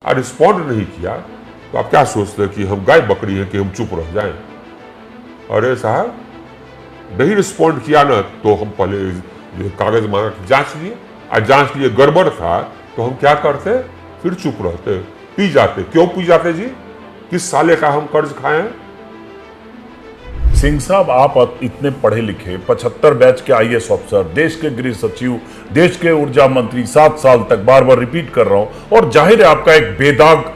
Respond नहीं किया तो आप क्या सोचते हैं कि हम गाय बकरी हैं कि हम चुप रह जाएं? अरे साहब, नहीं रिस्पॉन्ड किया ना तो हम पहले कागज मांगा कि जांच लिए, और जांच लिए गड़बड़ था तो हम क्या करते? फिर चुप रहते, पी जाते। क्यों पी जाते जी? किस साले का हम कर्ज खाए हैं? सिंह साहब, आप इतने पढ़े लिखे, 75 बैच के आईएएस ऑफिसर, देश के गृह सचिव, देश के ऊर्जा मंत्री, 7 साल तक, बार बार रिपीट कर रहा हूं, और जाहिर है आपका एक बेदाग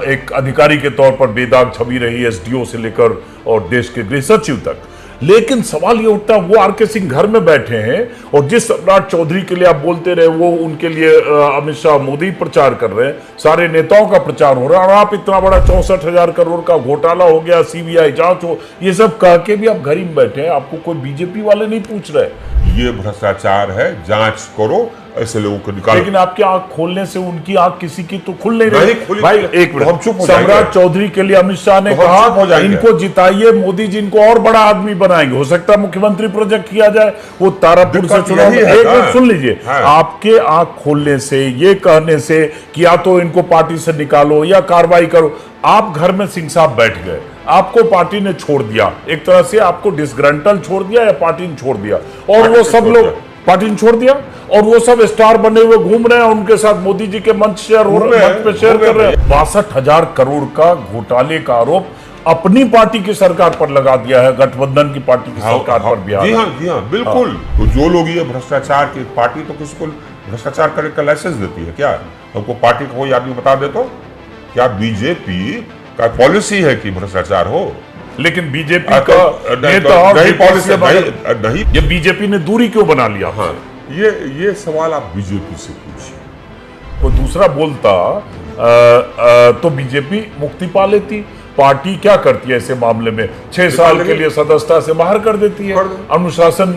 एक अधिकारी के तौर पर बेदाग छवि रही एसडीओ से लेकर और देश के गृह सचिव तक। लेकिन सवाल ये उठता, वो आरके सिंह घर में बैठे हैं और जिस सम्राट चौधरी के लिए आप बोलते रहे वो उनके लिए अमित शाह मोदी प्रचार कर रहे हैं, सारे नेताओं का प्रचार हो रहा है, और आप इतना बड़ा 64,000 करोड़ का घोटाला हो गया, सीबीआई जांच हो, ये सब कह के भी आप घर ही में बैठे हैं। आपको कोई बीजेपी वाले नहीं पूछ रहे ये भ्रष्टाचार है, जांच करो, ऐसे लोगों को निकालो। लेकिन आपकी आंख खोलने से उनकी आंख किसी की तो खुल नहीं रही। भाई एक मिनट, हम चुप हो सम्राट चौधरी के लिए अमित शाह ने कहा इनको जिताइए, मोदी जी इनको और बड़ा आदमी बनाएंगे, हो सकता है मुख्यमंत्री प्रोजेक्ट किया जाए, वो तारापुर से चुनाव। एक मिनट सुन लीजिए, आपके आंख खोलने से, ये कहने से कि या तो इनको पार्टी से निकालो या कार्रवाई करो, आप घर में सिंह साहब बैठ गए, आपको पार्टी ने छोड़ दिया, एक तरह से आपको डिसग्रंटल छोड़ दिया या पार्टी ने छोड़ दिया, और वो सब लोग पार्टी ने छोड़ दिया और वो सब स्टार बने हुए घूम रहे हैं, उनके साथ मोदी जी के मंच शेयर हो रहे हैं, मंच पे शेयर कर रहे हैं। 62,000 करोड़ का घोटाले का आरोप अपनी पार्टी की सरकार पर लगा दिया है, गठबंधन की पार्टी की सरकार पर बिहार। जी हाँ, बिल्कुल। तो जो लोग ये भ्रष्टाचार की पार्टी तो किसी को भ्रष्टाचार करने का लाइसेंस देती है क्या? हमको पार्टी का कोई आदमी बता दे तो क्या बीजेपी का पॉलिसी है कि भ्रष्टाचार हो? लेकिन बीजेपी का नेता नहीं पॉलिसी नहीं, ये बीजेपी ने दूरी क्यों बना लिया? हाँ, ये सवाल आप बीजेपी से पूछिए। कोई दूसरा बोलता तो बीजेपी मुक्ति पा लेती। पार्टी क्या करती है ऐसे मामले में? 6 साल के लिए सदस्यता से बाहर कर देती है, अनुशासन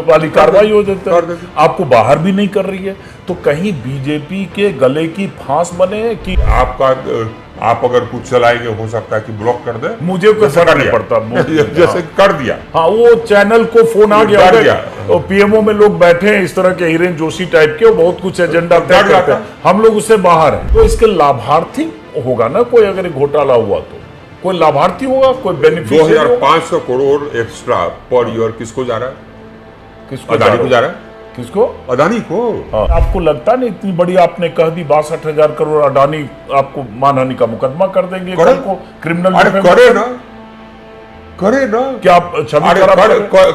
वाली कार्रवाई हो जाती है। आपको बाहर भी नहीं कर रही है, तो कहीं बीजेपी के गले की फांस बने हैं कि आप अगर कुछ चलाएंगे हो सकता है कि ब्लॉक कर दे। मुझे कोई फर्क नहीं पड़ता जैसे कर दिया। हाँ, वो चैनल को फोन आ गया और पीएमओ में लोग बैठे हैं इस तरह के हिरेन जोशी टाइप के, बहुत कुछ एजेंडा तय करते हैं, हम लोग उससे बाहर हैं। तो इसके लाभार्थी होगा ना कोई, अगर घोटाला हुआ तो कोई लाभार्थी होगा, कोई beneficiary. 2500 crore extra per year किसको जा रहा है? किसको? अदानी को जा रहा है। किसको? अदानी को। हाँ। आपको लगता नहीं इतनी बड़ी आपने कह दी 62,000 करोड़, अडानी आपको मानहानि का मुकदमा कर देंगे, कल को क्रिमिनल करे ना, करे ना। क्या आप छवि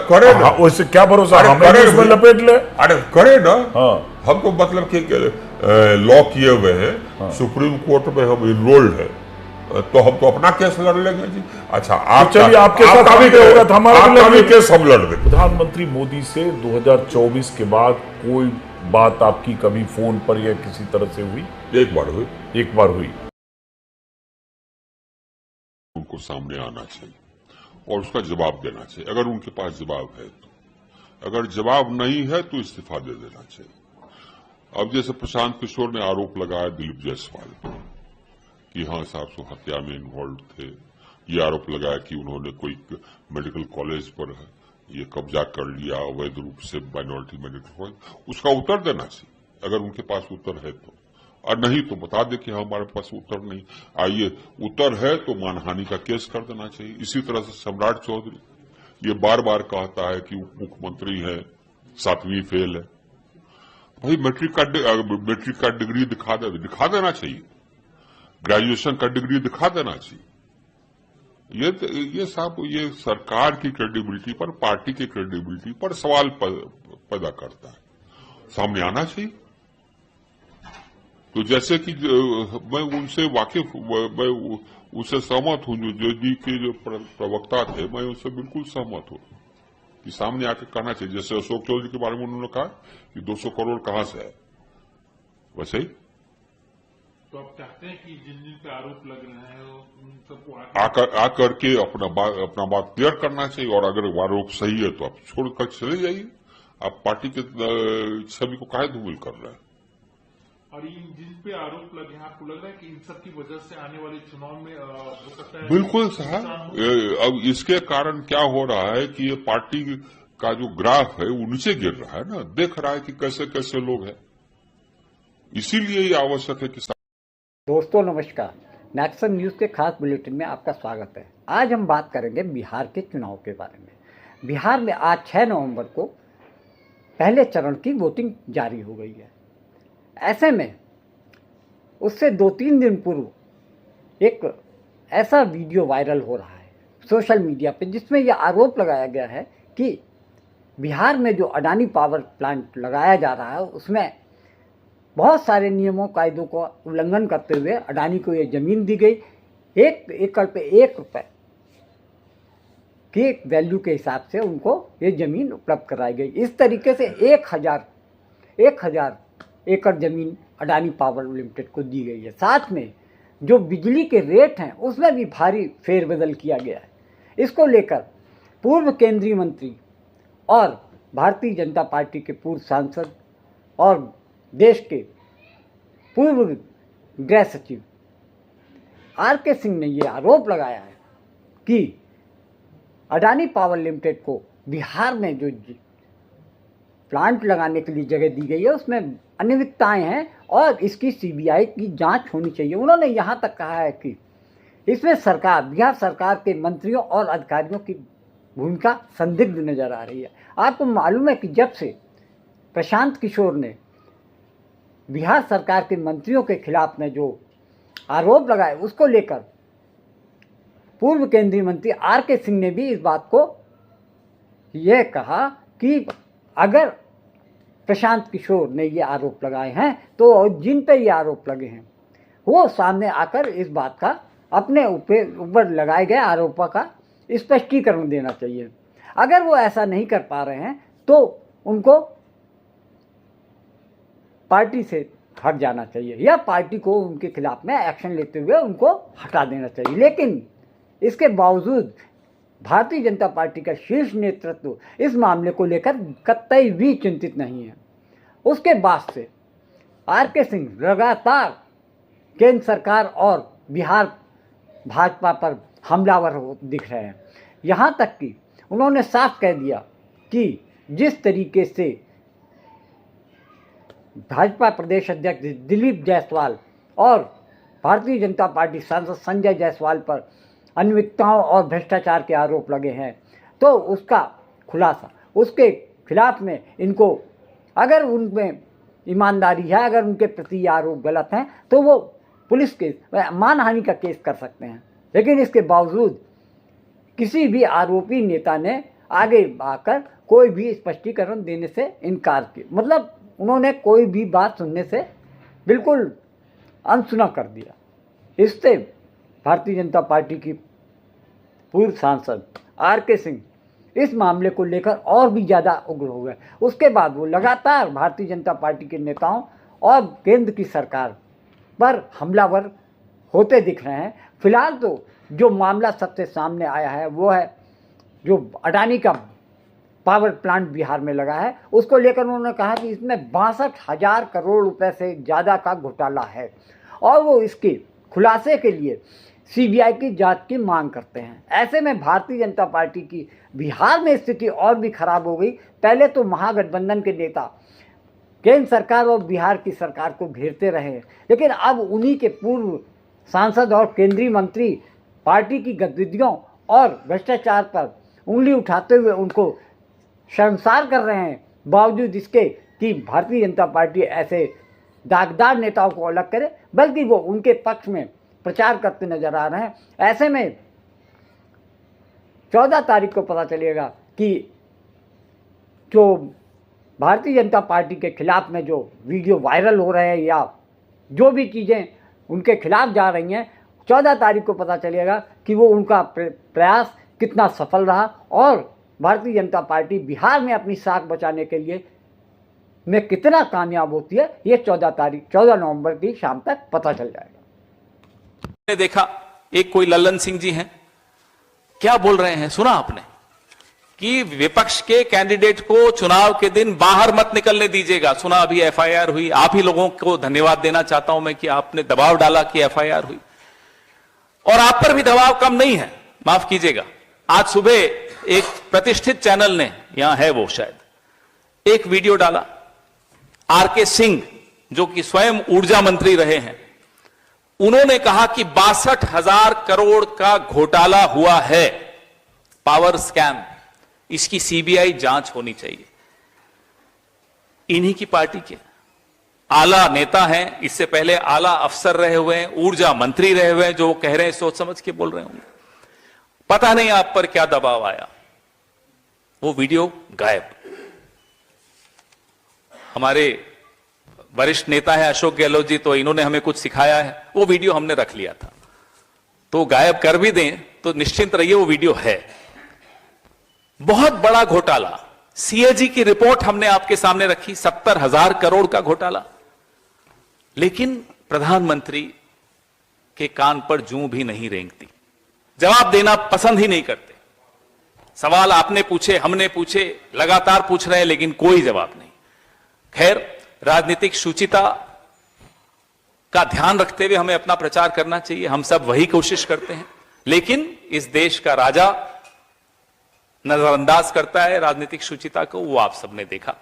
करे ना, उससे क्या भरोसा हमें इसमें लपेट ले? अरे करे ना। हाँ, हमको मतलब कि लॉ किए हुए हैं, सुप्रीम कोर्ट में हम इनरोल्ड है, तो हम तो अपना केस लड़ लेंगे जी। अच्छा, आप चलिए, आपके साथ भी होगा, हमारा भी केस हम लड़ देंगे। प्रधानमंत्री मोदी से 2024 के बाद कोई बात आपकी कभी फोन पर या किसी तरह से हुई? एक बार हुई। उनको सामने आना चाहिए और उसका जवाब देना चाहिए, अगर उनके पास जवाब है तो। अगर जवाब नहीं है तो इस्तीफा दे देना चाहिए। अब जैसे प्रशांत किशोर ने आरोप लगाया दिलीप जायसवाल पर कि हाँ साहब सो हत्या में इन्वॉल्व थे, ये आरोप लगाया कि उन्होंने कोई मेडिकल कॉलेज पर ये कब्जा कर लिया अवैध रूप से, माइनॉरिटी मेडिकल कॉलेज, उसका उत्तर देना चाहिए अगर उनके पास उत्तर है तो, और नहीं तो बता दे कि हमारे पास उत्तर नहीं। आइए, उत्तर है तो मानहानि का केस कर देना चाहिए। इसी तरह से सम्राट चौधरी ये बार बार कहता है कि उप मुख्यमंत्री है, 7वीं फेल है। भाई मैट्रिक का डिग्री दिखा देना चाहिए, ग्रेजुएशन का डिग्री दिखा देना चाहिए। ये साहब, ये सरकार की क्रेडिबिलिटी पर, पार्टी की क्रेडिबिलिटी पर सवाल पैदा करता है, सामने आना चाहिए। तो जैसे कि मैं उनसे वाकिफ, मैं उससे सहमत हूं, जो जी के जो प्रवक्ता थे, मैं उनसे बिल्कुल सहमत हूं कि सामने आकर कहना चाहिए। जैसे अशोक चौधरी के बारे में उन्होंने कहा कि 200 करोड़ कहां से है, वैसे ही तो आप चाहते हैं कि जिन पे आरोप लग रहे हैं उन सबको आकर के अपना बात क्लियर करना चाहिए, और अगर आरोप सही है तो आप छोड़कर चले जाइए। आप पार्टी के छवि को काहे धूमिल कर रहे हैं? और जिन पे आरोप लगे हैं, आपको लग रहा है कि इन सब की वजह से आने वाले चुनाव में हो सकता है? बिल्कुल साहब। अब इसके कारण क्या हो रहा है कि ये पार्टी का जो ग्राफ है वो नीचे गिर रहा है ना, देख रहा है कि कैसे कैसे लोग हैं। इसीलिए ये आवश्यक है कि दोस्तों नमस्कार, नेक्सन न्यूज़ के खास बुलेटिन में आपका स्वागत है। आज हम बात करेंगे बिहार के चुनाव के बारे में। बिहार में आज 6 नवंबर को पहले चरण की वोटिंग जारी हो गई है। ऐसे में उससे 2-3 दिन पूर्व एक ऐसा वीडियो वायरल हो रहा है सोशल मीडिया पे, जिसमें यह आरोप लगाया गया है कि बिहार में जो अडानी पावर प्लांट लगाया जा रहा है उसमें बहुत सारे नियमों कायदों का उल्लंघन करते हुए अडानी को ये ज़मीन दी गई। 1 एकड़ पे 1 रुपए की वैल्यू के हिसाब से उनको ये ज़मीन उपलब्ध कराई गई। इस तरीके से 1000 एकड़ ज़मीन अडानी पावर लिमिटेड को दी गई है। साथ में जो बिजली के रेट हैं उसमें भी भारी फेरबदल किया गया है। इसको लेकर पूर्व केंद्रीय मंत्री और भारतीय जनता पार्टी के पूर्व सांसद और देश के पूर्व गृह सचिव आर.के. सिंह ने ये आरोप लगाया है कि अडानी पावर लिमिटेड को बिहार में जो प्लांट लगाने के लिए जगह दी गई है उसमें अनियमितताएं हैं और इसकी सीबीआई की जांच होनी चाहिए। उन्होंने यहाँ तक कहा है कि इसमें बिहार सरकार के मंत्रियों और अधिकारियों की भूमिका संदिग्ध नजर आ रही है। आपको मालूम है कि जब से प्रशांत किशोर ने बिहार सरकार के मंत्रियों के खिलाफ में जो आरोप लगाए उसको लेकर पूर्व केंद्रीय मंत्री आर.के. सिंह ने भी इस बात को यह कहा कि अगर प्रशांत किशोर ने ये आरोप लगाए हैं तो जिन पे ये आरोप लगे हैं वो सामने आकर इस बात का अपने ऊपर लगाए गए आरोपों का स्पष्टीकरण देना चाहिए। अगर वो ऐसा नहीं कर पा रहे हैं तो उनको पार्टी से हट जाना चाहिए या पार्टी को उनके खिलाफ में एक्शन लेते हुए उनको हटा देना चाहिए। लेकिन इसके बावजूद भारतीय जनता पार्टी का शीर्ष नेतृत्व इस मामले को लेकर कतई भी चिंतित नहीं है। उसके बाद से आर.के. सिंह लगातार केंद्र सरकार और बिहार भाजपा पर हमलावर दिख रहे हैं। यहाँ तक कि उन्होंने साफ कह दिया कि जिस तरीके से भाजपा प्रदेश अध्यक्ष दिलीप जायसवाल और भारतीय जनता पार्टी सांसद संजय जायसवाल पर अनियमितताओं और भ्रष्टाचार के आरोप लगे हैं तो उसका खुलासा, उसके खिलाफ में इनको अगर उनमें ईमानदारी है, अगर उनके प्रति आरोप गलत हैं तो वो पुलिस केस, मानहानि का केस कर सकते हैं। लेकिन इसके बावजूद किसी भी आरोपी नेता ने आगे आकर कोई भी स्पष्टीकरण देने से इनकार किया, मतलब उन्होंने कोई भी बात सुनने से बिल्कुल अनसुना कर दिया। इससे भारतीय जनता पार्टी की पूर्व सांसद आर.के. सिंह इस मामले को लेकर और भी ज़्यादा उग्र हो गए। उसके बाद वो लगातार भारतीय जनता पार्टी के नेताओं और केंद्र की सरकार पर हमलावर होते दिख रहे हैं। फिलहाल तो जो मामला सबसे सामने आया है वो है जो अडानी का पावर प्लांट बिहार में लगा है, उसको लेकर उन्होंने कहा कि इसमें 62,000 करोड़ रुपए से ज़्यादा का घोटाला है और वो इसके खुलासे के लिए सीबीआई की जांच की मांग करते हैं। ऐसे में भारतीय जनता पार्टी की बिहार में स्थिति और भी खराब हो गई। पहले तो महागठबंधन के नेता केंद्र सरकार और बिहार की सरकार को घेरते रहे, लेकिन अब उन्हीं के पूर्व सांसद और केंद्रीय मंत्री पार्टी की गतिविधियों और भ्रष्टाचार पर उंगली उठाते हुए उनको शर्मसार कर रहे हैं। बावजूद इसके कि भारतीय जनता पार्टी ऐसे दागदार नेताओं को अलग करे, बल्कि वो उनके पक्ष में प्रचार करते नजर आ रहे हैं। ऐसे में 14 तारीख को पता चलेगा कि जो भारतीय जनता पार्टी के खिलाफ में जो वीडियो वायरल हो रहे हैं या जो भी चीज़ें उनके खिलाफ जा रही हैं, 14 तारीख को पता चलेगा कि वो उनका प्रयास कितना सफल रहा और भारतीय जनता पार्टी बिहार में अपनी साख बचाने के लिए में कितना कामयाब होती है, ये 14 नवंबर की शाम तक पता चल जाएगा। मैंने देखा एक कोई लल्लन सिंह जी हैं, क्या बोल रहे हैं सुना आपने कि विपक्ष के कैंडिडेट को चुनाव के दिन बाहर मत निकलने दीजिएगा। सुना अभी एफआईआर हुई, आप ही लोगों को धन्यवाद देना चाहता हूं मैं कि आपने दबाव डाला कि एफआईआर हुई और आप पर भी दबाव कम नहीं है, माफ कीजिएगा। आज सुबह एक प्रतिष्ठित चैनल ने, यहां है वो शायद, एक वीडियो डाला। आर.के. सिंह जो कि स्वयं ऊर्जा मंत्री रहे हैं, उन्होंने कहा कि 62,000 करोड़ का घोटाला हुआ है, पावर स्कैम, इसकी सीबीआई जांच होनी चाहिए। इन्हीं की पार्टी के आला नेता हैं, इससे पहले आला अफसर रहे हुए हैं, ऊर्जा मंत्री रहे हुए हैं, जो कह रहे हैं सोच समझ के बोल रहे होंगे। पता नहीं आप पर क्या दबाव आया, वो वीडियो गायब। हमारे वरिष्ठ नेता है अशोक गहलोत जी, तो इन्होंने हमें कुछ सिखाया है, वो वीडियो हमने रख लिया था, तो गायब कर भी दें तो निश्चिंत रहिए वो वीडियो है। बहुत बड़ा घोटाला, सीएजी की रिपोर्ट हमने आपके सामने रखी, 70,000 करोड़ का घोटाला, लेकिन प्रधानमंत्री के कान पर जूं भी नहीं रेंगती, जवाब देना पसंद ही नहीं करते। सवाल आपने पूछे, हमने पूछे, लगातार पूछ रहे हैं, लेकिन कोई जवाब नहीं। खैर, राजनीतिक शुचिता का ध्यान रखते हुए हमें अपना प्रचार करना चाहिए, हम सब वही कोशिश करते हैं, लेकिन इस देश का राजा नजरअंदाज करता है राजनीतिक शुचिता को, वो आप सबने देखा।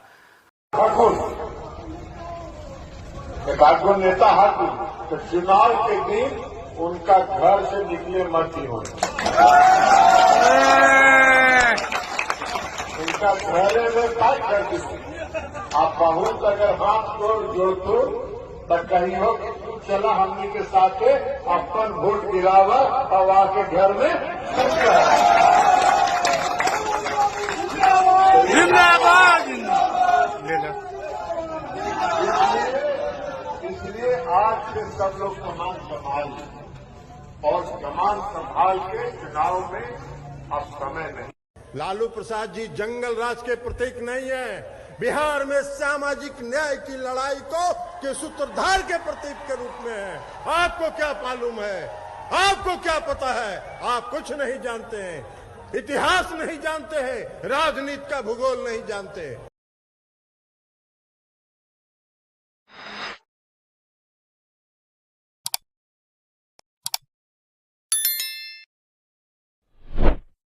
एक नेता हाथी तो चुनाव के दिन उनका घर से निकले मत ही हो, उनका घरे में बात कर दीजिए। आप बहुत अगर हाथ जोड़ तो कहीं हो कि तू चला हमनी के साथ अपन वोट गिरावा और आके घर में जिंदाबाद। इसलिए आज से सब लोग कमान संभाल और कमान संभाल के चुनाव में अब समय नहीं। लालू प्रसाद जी जंगल राज के प्रतीक नहीं है, बिहार में सामाजिक न्याय की लड़ाई के सूत्रधार के प्रतीक के रूप में है। आपको क्या मालूम है, आपको क्या पता है? आप कुछ नहीं जानते हैं, इतिहास नहीं जानते हैं, राजनीति का भूगोल नहीं जानते।